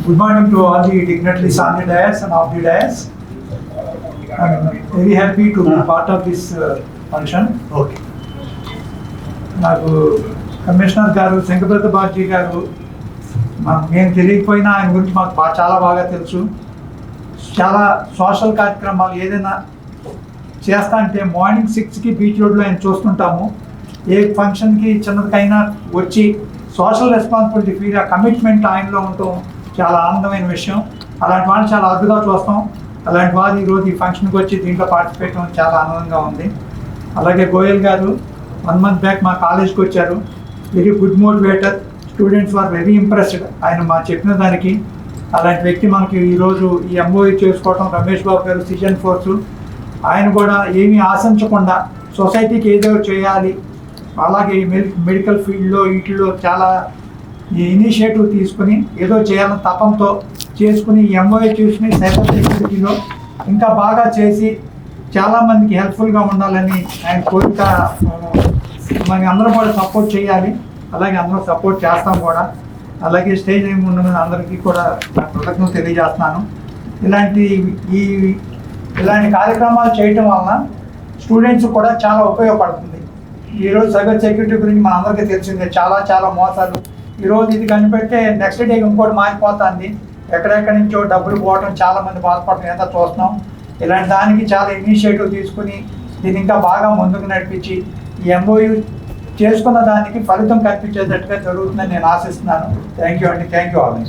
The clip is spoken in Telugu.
Good morning to all the dignitaries on the dais and off the dais. I'm very happy to be part of this function. Okay నాకు కమిషనర్ గారు శంకరప్రత బాజీ గారు మేము తెలియకపోయినా ఆయన గురించి మాకు చాలా బాగా తెలుసు. చాలా సోషల్ కార్యక్రమాలు ఏదైనా చేస్తా అంటే మార్నింగ్ 6కి బీచ్ రోడ్లో ఆయన చూస్తుంటాము. ఏ ఫంక్షన్కి చిన్నదికైనా వచ్చి సోషల్ రెస్పాన్సిబిలిటీ ఫీల్ ఆ కమిట్మెంట్ ఆయనలో ఉండటం చాలా ఆనందమైన విషయం. అలాంటి వాళ్ళు చాలా అద్భుతంగా చూస్తాం. అలాంటి వారు ఈరోజు ఈ ఫంక్షన్కి వచ్చి దీంట్లో పార్టిసిపేట్ చేయడం చాలా ఆనందంగా ఉంది. అలాగే గోయల్ గారు 1 month బ్యాక్ మా కాలేజ్కి వచ్చారు. Very good motivator. Students are very impressed ఆయన మా చెప్పిన దానికి. అలాంటి వ్యక్తి మనకి ఈరోజు ఈ ఎంఓఈ చేసుకోవడం రమేష్ బాబు గారు సీజన్ 4 ఆయన కూడా ఏమీ ఆశించకుండా సొసైటీకి ఏదో చేయాలి, అలాగే మెడికల్ ఫీల్డ్లో వీటిలో చాలా ఇనిషియేటివ్ తీసుకుని ఏదో చేయాలని తపంతో చేసుకుని ఎంఓఏ చూసుకుని సైబర్ సెక్యూరిటీలో ఇంకా బాగా చేసి చాలామందికి హెల్ప్ఫుల్గా ఉండాలని ఆయన కోరిక. మనకి అందరం కూడా సపోర్ట్ చేయాలి, అలాగే అందరం సపోర్ట్ చేస్తాం కూడా. అలాగే స్టేజ్ ఏమి ఉండమని అందరికీ కూడా కృతజ్ఞతలు తెలియజేస్తున్నాను. ఇలాంటి కార్యక్రమాలు చేయటం వలన స్టూడెంట్స్ కూడా చాలా ఉపయోగపడుతుంది. ఈరోజు సైబర్ సెక్యూరిటీ గురించి మన అందరికీ తెలిసిందే, చాలా మోసాలు. ఈరోజు ఇది కనిపెడితే నెక్స్ట్ డే ఇంకోటి మారిపోతుంది. ఎక్కడెక్కడి నుంచో డబ్బులు పోవడం చాలామంది బాధపడటం ఎంత చూస్తున్నాం. ఇలాంటి దానికి చాలా ఇనిషియేటివ్ తీసుకుని దీన్ని ఇంకా బాగా ముందుకు నడిపించి ఈ ఎంఓయూ చేసుకున్న దానికి ఫలితం కనిపించేటట్టుగా జరుగుతుందని నేను ఆశిస్తున్నాను. థ్యాంక్ యూ అండి. Thank you all.